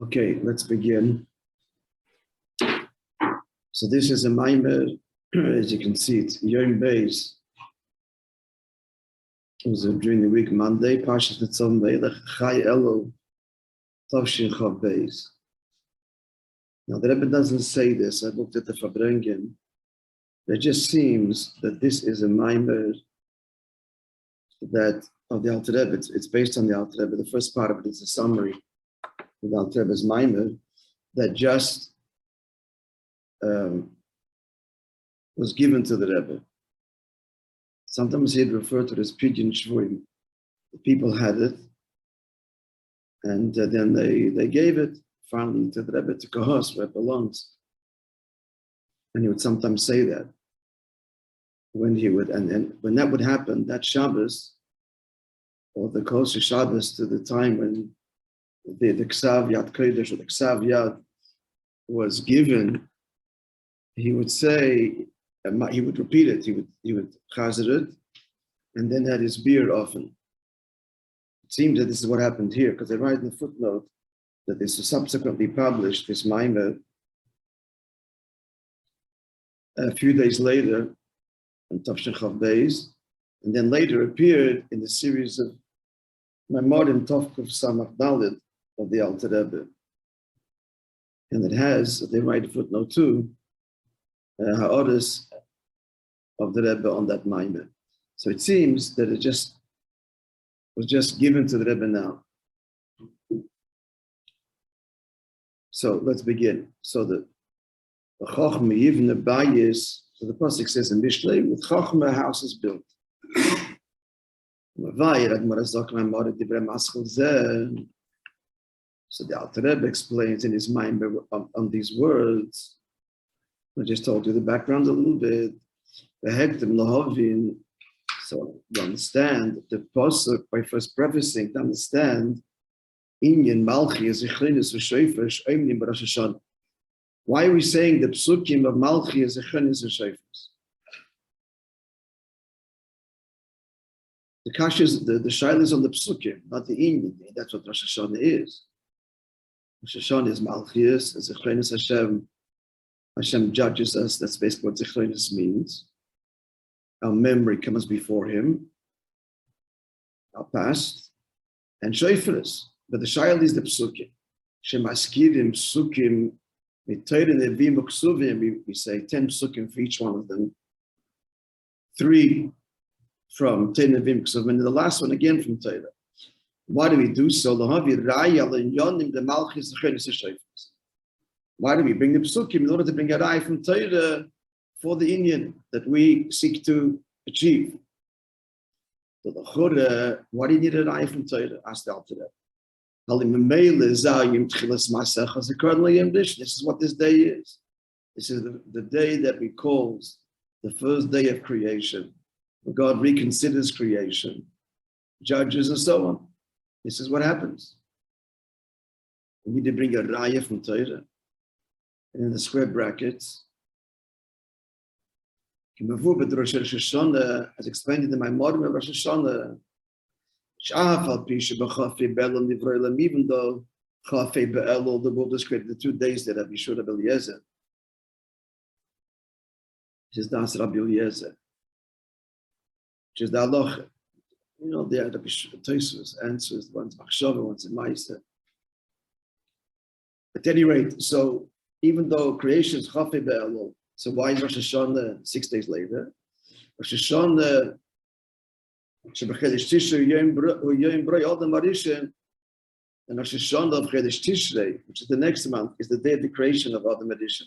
Okay, let's begin. So this is a maamer, as you can see, it's Bayis. It was during the week, Monday, Parshas Nצבים-וילך, אלול, Bayis. Now the Rabbi doesn't say this. I looked at the Fabrengen. It just seems that this is a maamer that of the Alter Rebbe. It's based on the Alter Rebbe. The first part of it is a summary of the Alter Rebbe's maamer that just was given to the Rebbe. Sometimes he'd refer to it as pidyon shvuim. The people had it, and then they gave it finally to the Rebbe, to Kahos, where it belongs. And he would sometimes say that when he would, and when that would happen, that Shabbos, or the closer Shabbos to the time when the Ksav Yad Kodesh, or the Ksav Yad, was given, he would say, he would repeat it, he would chazer it, and then had his beer often. It seems that this is what happened here, because they write in the footnote that this was subsequently published, this maamer, a few days later, on Tavshin Bayis, and then later appeared in the series of Memorim Tovkuf Samach Dalid of the Alter Rebbe. And it has, they write a footnote too, ha'oris of the Rebbe on that maamer. So it seems that it was just given to the Rebbe now. So let's begin. So the Chachma Yivneh Bayis, so the pasuk says in Mishlei, with Chachma a house is built. So the Alter Rebbe explains in his maamer on these words. I just told you the background a little bit. So you understand the pasuk by first prefacing to understand Inyan Malchi is Zichrinus v'Shofesh Oimnim b'Rosh Hashanah. Why are we saying the psukim of Malchi is Zichrinus v'Shofesh? The kash is the shaila is on the psukim, not the Inyan. That's what Rosh Hashanah is. Rosh Hashanah is Malchius, as Zichrinus Hashem. Hashem judges us. That's basically what Zichrinus means. Our memory comes before Him, our past, and Shofesh. But the shaila is the psukim. Shemaskirim psukim mitayre nevim uksuvim. We say 10 psukim for each one of them. 3 from Teir Nevim Ksuvim, and the last one again from Torah. Why do we do so? Why do we bring the psukim? In order to bring a raya from Torah for the Inyan that we seek to achieve. So the Chura, why do you need a raya from Torah? Asked the Alter Rebbe. This is what this day is. This is the day that we call the first day of creation. When God reconsiders creation, judges and so on. This is what happens. We need to bring a raya from Torah. And in the square brackets, as explained in the Maimon of Rosh Hashanah, even though Chafei Be'elul, the world is created the 2 days that Rabbi Shur Rabbi Eliezer. This is Das Rabbi Eliezer. Which is the halacha. You know, the Rabbi Tosfos answers, one's machshava, one's in Moishe. At any rate, so even though creation is Chafei Be'elul, so why is Rosh Hashanah 6 days later? Rosh Hashanah and Rosh Hashanah of Chedesh Tishrei, which is the next month, is the day of the creation of Adam Addition.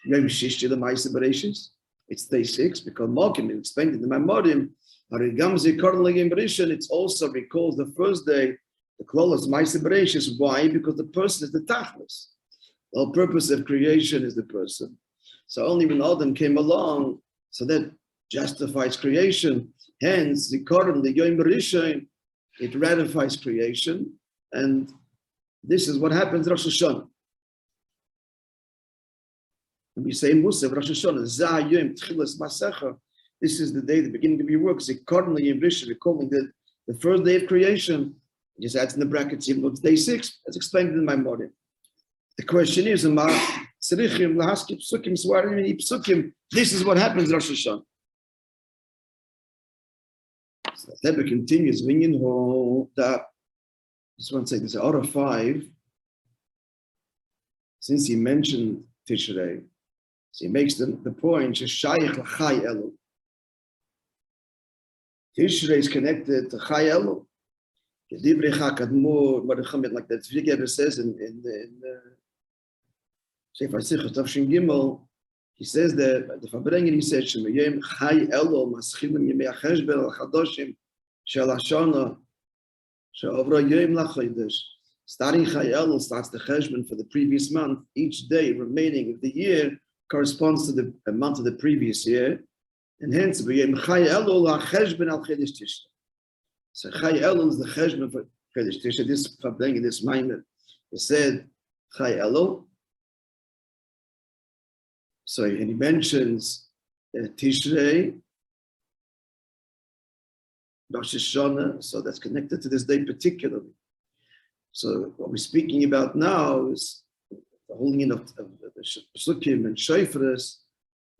Yom Shishi the Ma'aseh Bereshis. It's day 6 because Malkim explained in the Memorim. It also recalls the first day, the Klolos Ma'aseh Bereshis. Why? Because the person is the Tachlis. The whole purpose of creation is the person. So only when Adam came along, so that justifies creation. Hence, the Koran, the Yom Rishon, it ratifies creation, and this is what happens Rosh Hashanah. When we say Musaf, Rosh Hashanah, Zah Yom Tchilas Masecha, this is the day, the beginning of your work. The Koran, the Yom Rishon, we're calling the first day of creation. It just adds in the brackets, even though it's day 6, as explained in my Maimon. The question is, this is what happens in Rosh Hashanah. So the Rebbe continues, just one second, out of 5, since he mentioned Tishrei, so he makes the point, Tishrei is connected to Chai Elul. Like that Tzvi says in Sefer Sichos Tavshin Gimel, he says that the Fabrengen, he said, Shemayim Chai Elul Maschilim Yemei HaCheshbon Al-Chadoshim Shel HaShana She'ovra Yom LaChodesh. Starting Chai Elul starts the Cheshbon for the previous month. Each day remaining of the year corresponds to the month of the previous year. And hence, Chai Elul HaCheshbon Al-Chedesh Tishrei. So Chai Elul is the Cheshbon for Chedesh Tishrei. This Fabrengen, this Maimon, he said Chai Elul. So, and he mentions Tishrei, Rosh Hashanah, so that's connected to this day particularly. So what we're speaking about now is the whole meaning of the Pesukim and Shofros,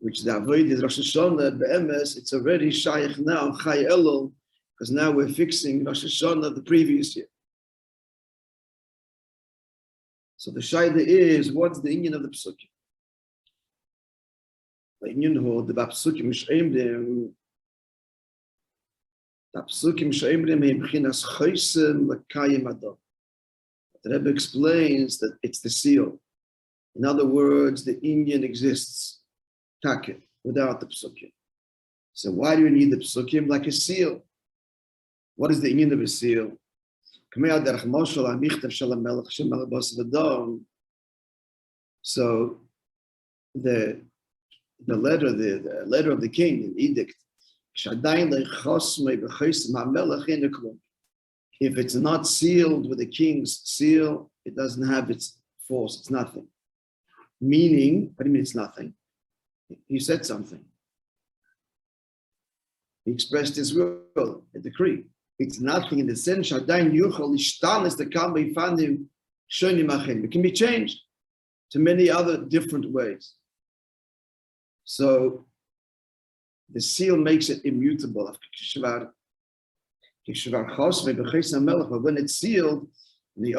which the Avoid is Rosh Hashanah, Be'emes, it's already Shaykh now, Chai Elul, because now we're fixing Rosh Hashanah the previous year. So the Shaykh is, what's the Inyan of the Pesukim? The Psukim She'emrim B'chinas Chosim L'Kayim Adam. The Rebbe explains that it's the seal. In other words, the Inyan exists, Take, without the Psukim. So why do you need the Psukim? Like a seal. What is the Inyan of a seal? So the letter of the king, an edict. If it's not sealed with the king's seal, it doesn't have its force, it's nothing. Meaning, what do you mean it's nothing? He said something. He expressed his will, a decree. It's nothing in the sense, it can be changed to many other different ways. So the seal makes it immutable. But when it's sealed, that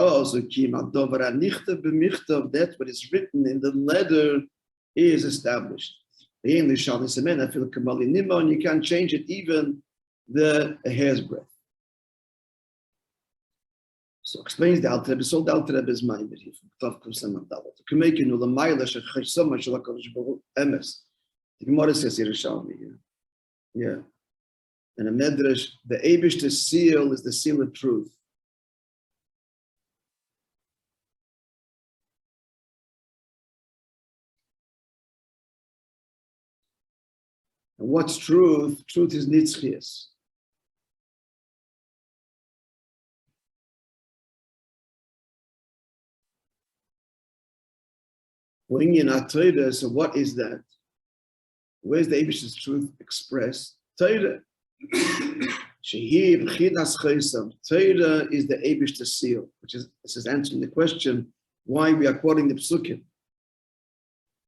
what is written in the letter is established. And you can't change it even a hair's breadth. So explains the Alter Rebbe, so the Alter Rebbe's mind here from the Gemara says here, yeah. And a medrash, the Eibishter seal is the seal of truth. And what's truth? Truth is nitzchias. When you're not Torah, so what is that? Where's the Eibishter's truth expressed? Torah. Torah is the Eibishter's seal, which is, this is answering the question why we are quoting the Psukim.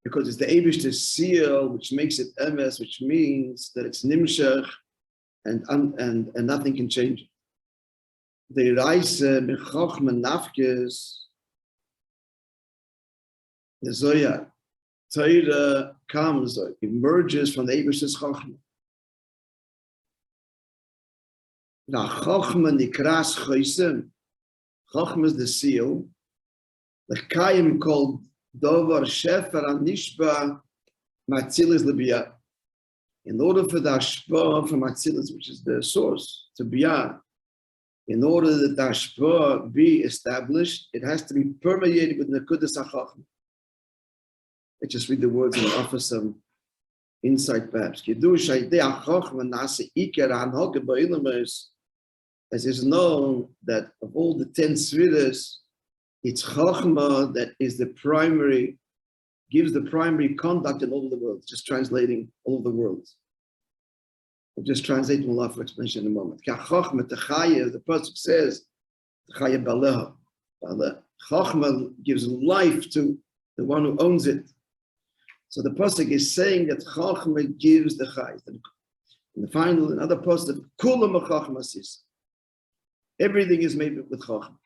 Because it's the Eibishter's seal which makes it emes, which means that it's nimshach and nothing can change it. The Reise Bechachma Nafkes, the Zoya, Torah comes, emerges from the Eibishter's Chachma. Now, Chachma Nikras Chosim. Chachma is the seal. The Kayim called Dovar Shefer Anishba Matzilis Libya. In order for the Ashpa from Matzilis, which is the source, to Biyah, in order that the Ashpa be established, it has to be permeated with Nekudas HaChachma. Let's just read the words and offer some insight perhaps. As is known that of all the 10 Sviras, it's Chachma that is the primary, gives the primary conduct in all of the world. Just translating all of the worlds. We'll just translate one love for explanation in a moment. The Pasuk says, Chachma gives life to the one who owns it. So the pasuk is saying that Chachma gives the chayes. In the final, another pasuk, Kulam Chachmasis. Everything is made with Chachma.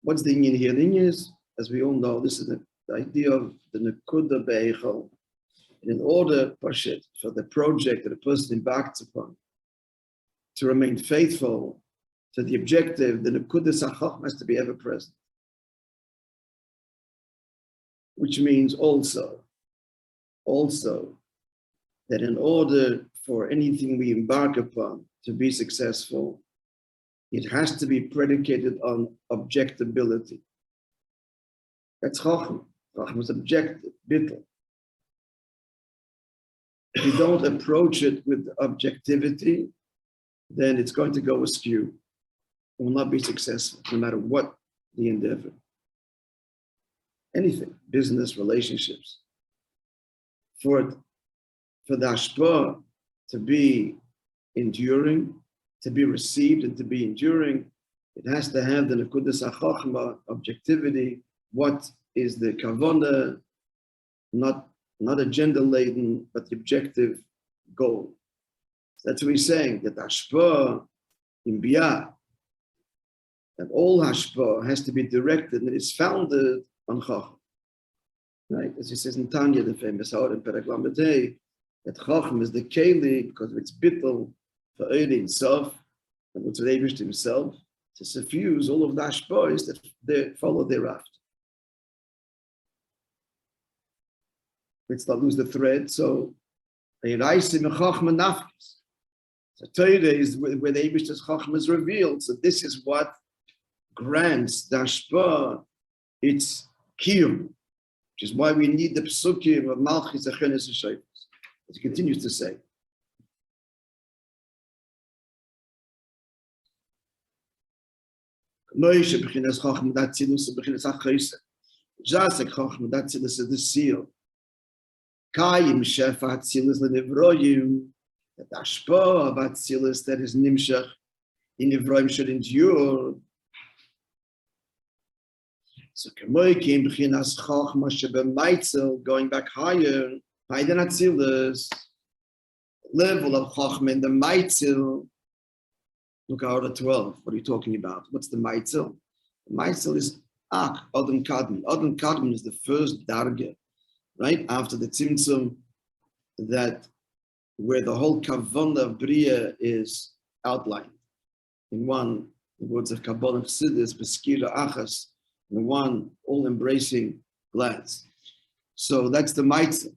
What's the inyan here? The inyan is, as we all know, this is the idea of the Nekuda Be'echol. In order, Pashet, for the project that a person embarks upon to remain faithful to the objective, the Nekuda Chachma has to be ever present. Which means also that in order for anything we embark upon to be successful, it has to be predicated on objectability. That's Chachma. Chachma is objective, bittul. If you don't approach it with objectivity, then it's going to go askew. It will not be successful, no matter what the endeavor. Anything, business, relationships. For the hashpah to be enduring, to be received and to be enduring, it has to have the nekudas hachachma, objectivity. What is the kavanah? Not agenda-laden, but the objective goal. So that's what he's saying, that hashpah in biyah, that all hashpah has to be directed and it is founded on chacham. Right? As he says in Tanya, the famous Hor in Perek Lamed, that chacham is the keli because of its bittul for Eidin Sof, and what's Reibish himself, to suffuse all of the hashpahs that they follow thereafter. Let's not lose the thread. So, Torah is where the Eibishter's Chacham is revealed. So this is what grants the hashpah its kiyum, which is why we need the psukim of Malchis Achenes Shayfos, as he continues to say. Moishe b'chinas Chacham d'Atzilus b'chinas Achayse. Jasek Chacham d'Atzilus is the seal. Kayim shefa Atzilus l'nevroyim. That hashpah of Atzilus that is nimshach in Nevroim should endure. So Kamoikim b'chinas Chachma shebemaitzel, going back higher than Atzilus, level of Chachma in the Maitzel. Look out at 12. What are you talking about? What's the Maitzel? The Maitzel is Ak, Adam Kadmon. Adam Kadmon is the first darga, right? After the Tzimtzum, that where the whole Kavanah of Bria is outlined. In one, the words of Kabbalah Chassidus, Beskira Achas, in one all-embracing glance. So that's the Maitzel.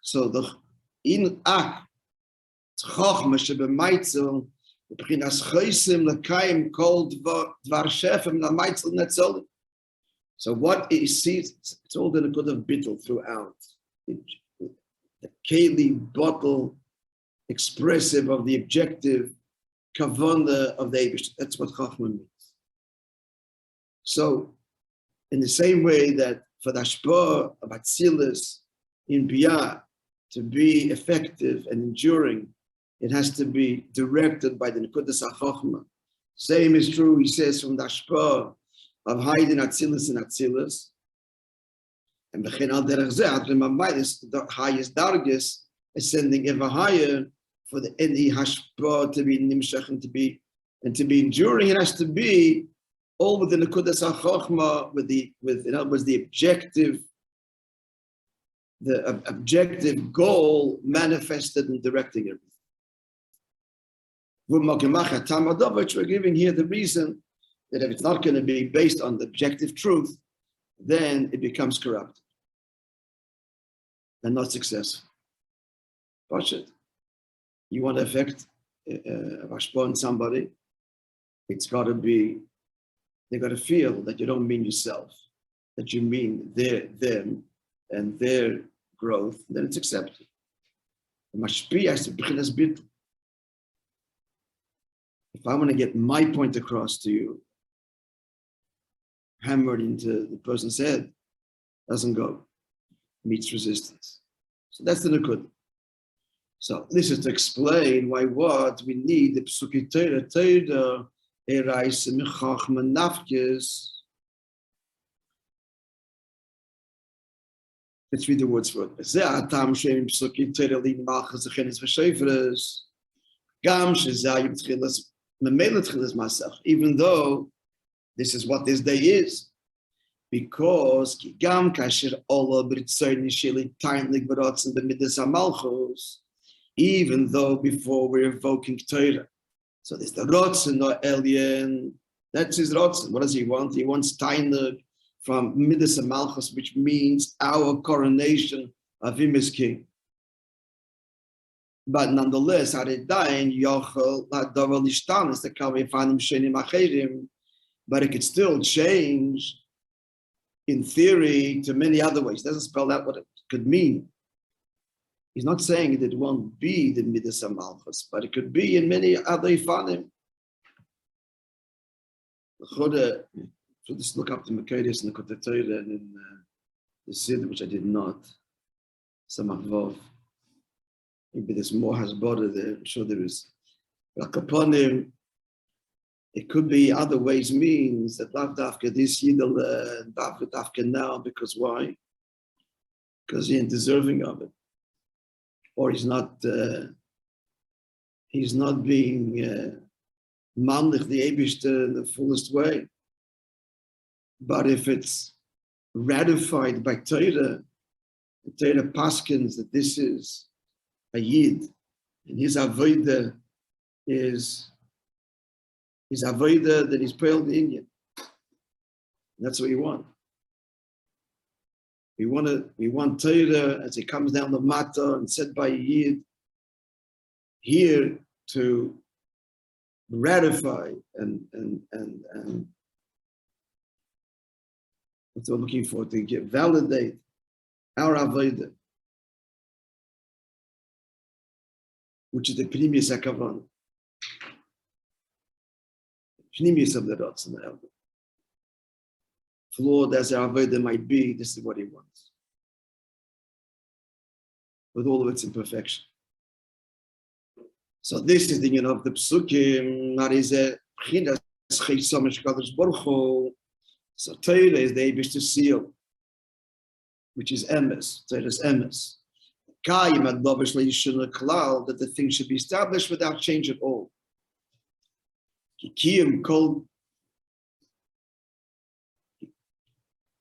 So the in Ak, Chachma shebemaitzel, b'chinas chaysim l'kayim kol dvar shefem l'maitzel netzolim. So what he sees, it's all in a good of bittul throughout. The keli bottle expressive of the objective kavanah of the Eibush. That's what Chachma means. So, in the same way that for the hashpah of Atzilus in biyah to be effective and enduring, it has to be directed by the Nekudas HaChochma. Same is true, he says, from the hashpah of Haydin Atzilus and Atzilus. And the highest dargis ascending ever higher for the any hashpah to be nimshach and to be enduring. It has to be all within the Nekudas HaChochma, with in other words the objective goal manifested and directing everything. We're giving here the reason that if it's not going to be based on the objective truth, then it becomes corrupt and not successful. Watch it. You want to affect a hashpah on somebody, it's got to be, they got to feel that you don't mean yourself, that you mean them and their growth, then it's accepted. If I want to get my point across to you, hammered into the person's head, doesn't go, meets resistance. So that's the Nekud. So this is to explain why what we need the Psuki Torah Erais Mechachma Nafkes Let's read the words for it. Even though this is what this day is, because even though before we're evoking Torah, so there's the Rotzen or Elyon, that's his Rotzen. What does he want? He wants Tainug from Midas and Malchus, which means our coronation of him as king. But nonetheless, but it could still change in theory to many other ways. It doesn't spell out what it could mean. He's not saying that it won't be the Midas and Malchus, but it could be in many other Ifanim. So just look up the Makarius and the Kotetayra and in the Sid, which I did not. Samachvov. Maybe there's more Hasbara there. I'm sure there is. Rakaponim. It could be other ways means that Lav Dafka this Yidel and Dafka now, because why? Because he ain't deserving of it. Or he's not being Mamlich the Eibishter in the fullest way. But if it's ratified by Torah, the Torah paskins that this is a Yid, and his avodah is his avodah that he's pearled the Indian. That's what we want. We want Torah as it comes down the Mata and said by a Yid here to ratify and what we're looking for, to validate our avodah, which is the Pnimius HaKavan, Pnimius of the Rotz and the Elder. Flawed as our avodah might be, this is what he wants, with all of its imperfection. So this is the union of the Psukim. So Torah is the Eibishter seal, which is emes. Torah is emes. That the thing should be established without change at all.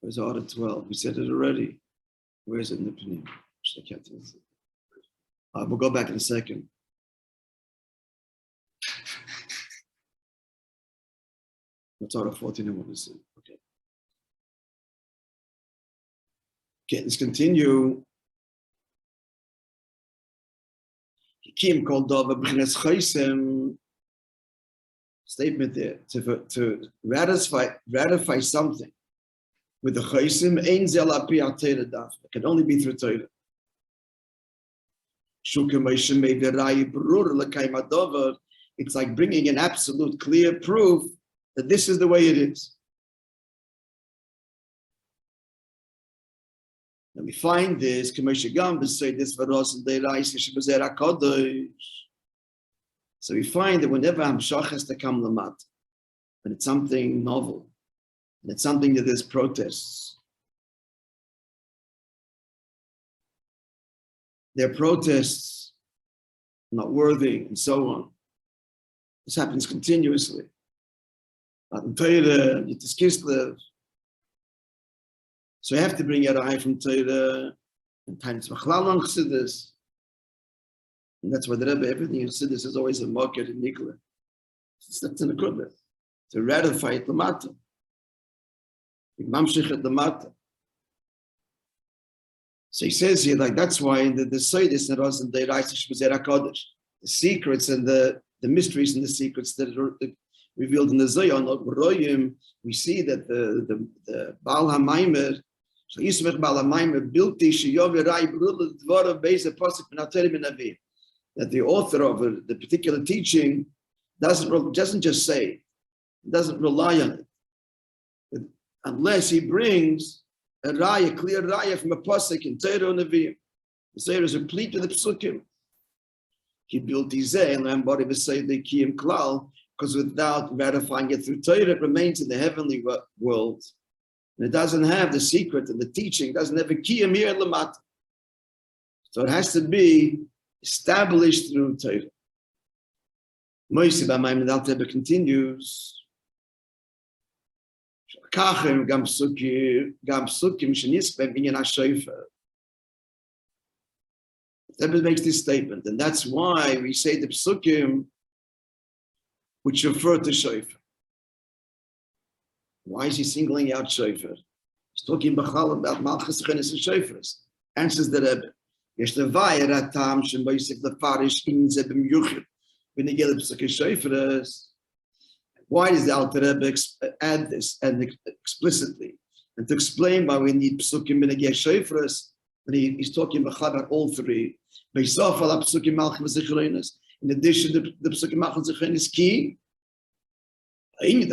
Where's Order 12? We said it already. Where is it in the Pnim? We'll go back in a second. What's Order 14 and what is it? Okay, let's continue. Statement there to ratify something with the chaysim ein zel api atera daf. It can only be through Torah. It's like bringing an absolute clear proof that this is the way it is. And we find this, so we find that whenever Hamshach has to come lamat, when it's something novel, and it's something that there's protests, there are protests, not worthy, and so on. This happens continuously. So you have to bring your eye from Torah and times Machlal on Chassidus. And that's why the Rebbe, everything in Chassidus is always a market in Nikla. That's in the Kudlet. To ratify it Lamata. Mamshich it Lamata. So he says here, like, that's why in the Seidis and Rosen de Reisish Bezerah Kodesh, the secrets and the mysteries and the secrets that are revealed in the Zohar, we see that the Baal HaMaimer, that the author of the particular teaching doesn't just say it, doesn't rely on it, unless he brings a raya, clear raya from a pasuk in Torah and Nevi'im. The Torah is replete with the psukim. He built Izeh and Lambari V'Sei the Kiyim Klal, because without ratifying it through Torah, it remains in the heavenly world. And it doesn't have the secret and the teaching, doesn't have a kiyam here lamata. So it has to be established through Torah. Moishe b'mayim the Alter Rebbe continues. Kachem gam psukim shenisbem binyan hashofer. The Rebbe makes this statement, and that's why we say the psukim which refer to shofar. Why is he singling out shofar? He's talking about malchus chenes and shofars. Answers the Rebbe. Yesh levay ratam shem b'yisif lefarish in ze b'myuchid v'negel psukim shofaras. Why does the Alter Rebbe add this and explicitly and to explain why we need psukim v'negel shofaras? And he's talking about all three. In addition, the psukim malchus zechen is key. We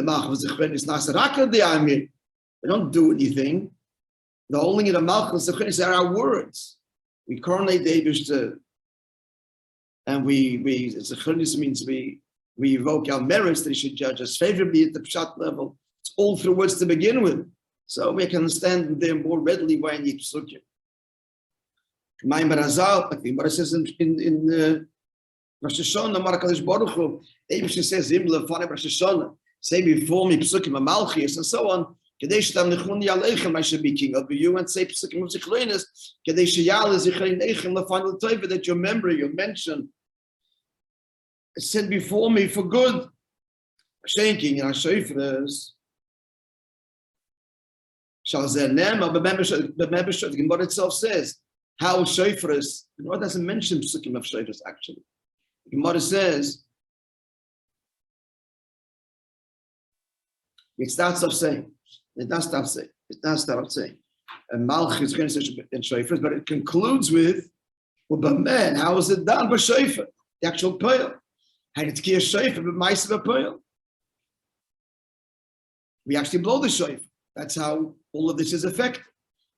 don't do anything. The whole thing of the malchus zechen are our words. We coronate the Eibishter, and we zechenis means we evoke our merits that he should judge us favorably at the pshat level. It's all through words to begin with, so we can understand them more readily why I need psukim. Maamer Hazal, like the Gemara says in Rosh Hashanah, Mar HaKadosh Baruch Hu, Eibishter says, "Im lefanei Rosh Hashanah, say before me psukim amalchias and so on. Kedei shetam nechuni aleichem, I should be king over you, and say psukim of zichronis. Kedei sheyal zichrein eichem lefanei l'toiva, that your memory, your mention, is said before me for good. Shenking and Hashofres. Shal zeh nema, but the Gemara itself says. How shofars? The Gemara doesn't mention psukim of shofars actually. The Gemara says it starts off saying, it does start off saying, and malchus in shofars, but it concludes with, well, but man, how is it done by shofar? The actual pearl. And it's key shofar, but mice of a pearl. We actually blow the shofar. That's how all of this is affected.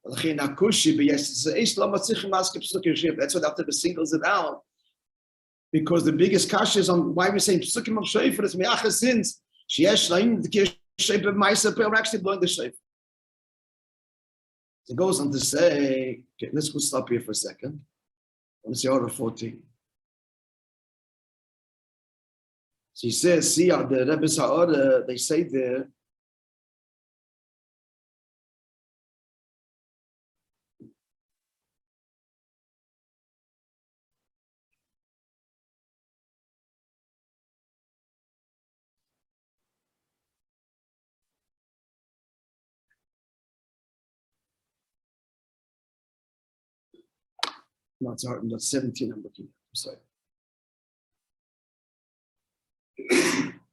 That's what Alter Rebbe singles it out, because the biggest kasha is on why we're saying psukim of shofar is me'achas sins. We're actually blowing the shofar. So it goes on to say, okay, let's go stop here for a second. I want to see order 14. So he says, see, the Rebbe's order, they say there, no, it's hard, not 17 I'm looking at, I'm sorry.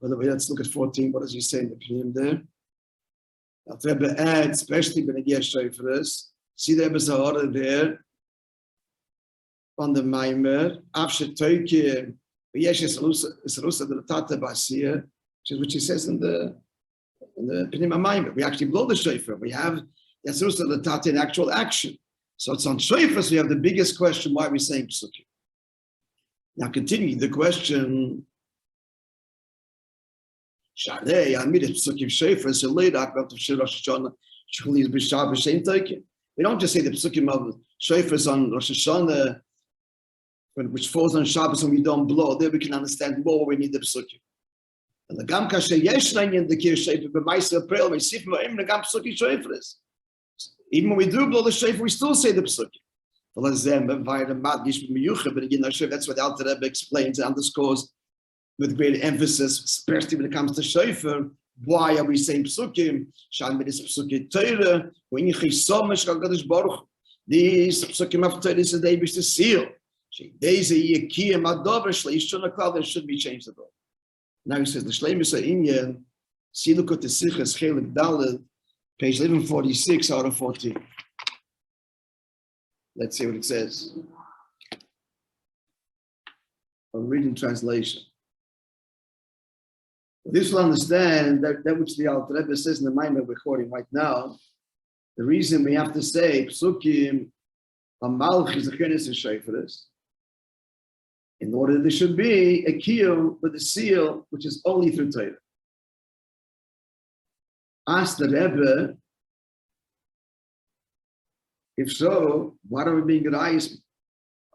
By the way, let's look at 14. What does he say in the prelim there? Alter Rebbe adds, especially when he gets shofars, see the Rebbe's order there on the Maamer, after Toike, Yesh Salusa the Tata Basir, which he says in the prelim Maamer. We actually blow the shofar. We have Salusa the Tata in actual action. So it's on shofars we have the biggest question, why are we saying psukim? Now continuing the question, we don't just say the psukim of shofars on Rosh Hashanah, which falls on Shabbos and we don't blow. There we can understand more we need the psukim. And the gam kasher yesh in the kir shofar, but ma'aser april we see from the gam psukim shofars. Even when we do blow the shofar, we still say the psukim. That's what the Alter Rebbe explains and underscores with great emphasis, especially when it comes to shofar. Why are we saying psukim? These psukim of Torah is the Eibishter seal. There should be changed at all. Now he says the Shleimus Ha'inyan, see, look at the Sichas Chelik Daled, page 1146 out of 14. Let's see what it says. I'm reading translation. This will understand that which the Alter Rebbe says in the Maamer we're quoting right now. The reason we have to say psukim amalchis zechenes and shofars, in order there should be a kiyum with a seal, which is only through Torah. Ask the Rebbe, If so, why don't we bring Rais?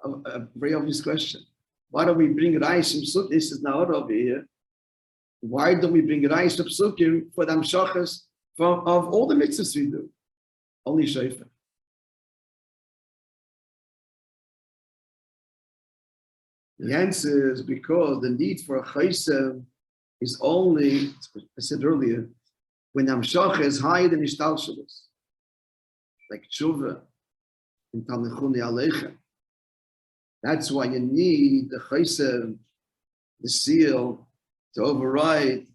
A very obvious question. Why don't we bring Rais from Sukkim? This is now over here. Why don't we bring Rais from Sukkim for the Amshachas of all the mitzvahs we do? Only Shofar. The answer is because the need for a chaysev is only, I said earlier, when the Amshachah is higher than Ishtalshalos, like Tshuva in Talmechuni Aleichem. That's why you need the chaysev, the seal, to override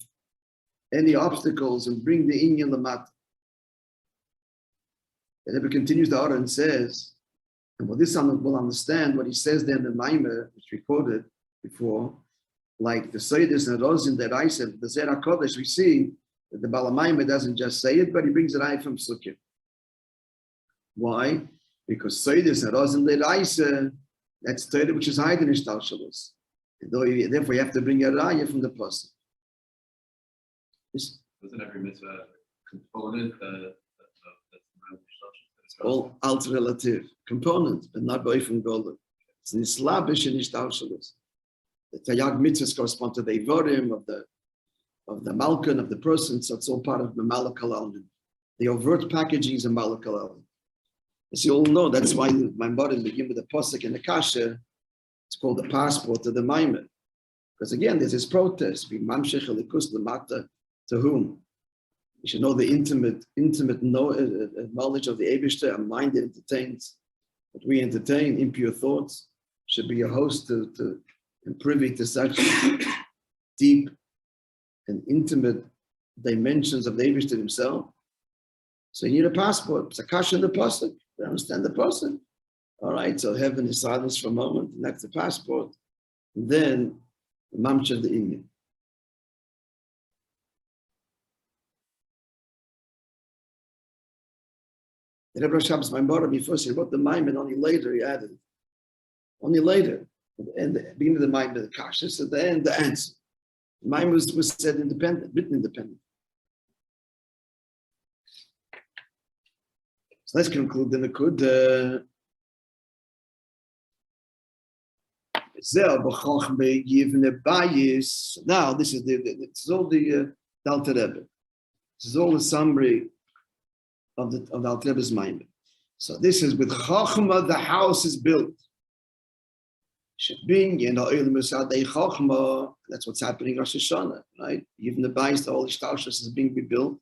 any obstacles and bring the inyan lamata. The Rebbe continues the order and says, and well, this will understand what he says there in the Maamar, which we quoted before, like the Seydis and Rozin that I said, the Zera Kodesh, we see that the Baal Maamar doesn't just say it, but he brings it out from Sukkim. Why? Because Seydis and Rozin that I said, that's Torah which is higher than Ishtal Shalos. Therefore, you have to bring a raya from the pasuk. Doesn't every mitzvah component all alt relative components, but not by from golden. It's an Islabish and Ishtalshalos. The Tayag mitzvahs correspond to the Ivorim of the Malkan of the person, so it's all part of the Malak Halal. The overt packaging is a Malak Halal. As you all know, that's why my body begin with the Pasuk and the Kasha. It's called the passport to the Maamar. Because again, there's this protest. We mamshech elikus lamata to whom? We should know the intimate knowledge of the Eibishter, a mind that entertains what we entertain, impure thoughts, should be a host to and privy to such deep and intimate dimensions of the Eibishter himself. So you need a passport. It's a kasha in the pasuk. You understand the pasuk? All right, so heaven is silence for a moment, and that's the passport. And then the mamshech the inyan. The Rebbe Shabbos Maamar before he wrote the Maamar, and only later he added it. Only later, at the end, the beginning of the Maamar, the Kashas, at the end, the answer. The Maamar was said independent, written independent. So let's conclude the Nakud. Yivneh Bayis. Now, this is all the Alter Rebbe. This is all the summary of the Alter Rebbe's mind. So this is with Chachma, the house is built. That's what's happening in Rosh Hashanah, right? Even the Bayis, the whole Ishtalshus is being rebuilt.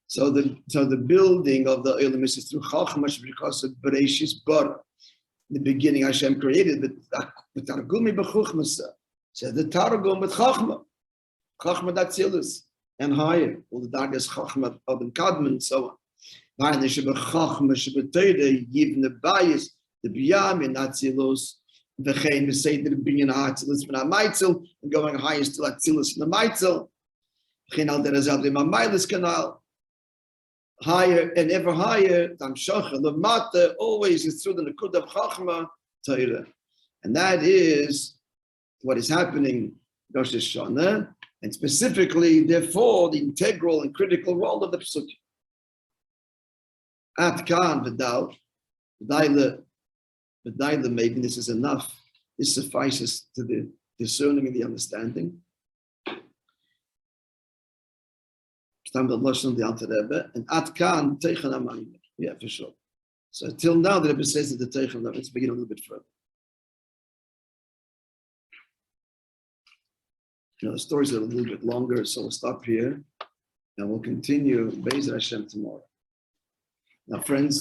So the building of the Olam is through Chachma because of Bereshis Bara. In the beginning, Hashem created the Targumi b'Chuchmasa. So the Targum with Chachma, Chachma Datzilus, and higher, all the Dargas Chachma, Adam Kadman, and so on. Yivneh Bayis, the Biyam, Atzilus, the Chaim, the Seder, Binyan Atzilus, from Amaitzel, and going higher still Atzilus from the Maitzel, Chain al Derazal, the Mamailis Canal, higher and ever higher, Tamshacha, the Mata, always is through the Nakud of Chachma, Torah. And that is what is happening in Rosh Hashanah, and specifically, therefore, the integral and critical role of the Pesukkim. At Kan V'dal, maybe this is enough. This suffices to the discerning and the understanding. And At Kan Teichan HaMaamar. Yeah, for sure. So till now, the Rebbe says that the Teichan, let's begin a little bit further. The stories are a little bit longer, so we'll stop here and we'll continue Be'ezer Hashem tomorrow. Now, friends,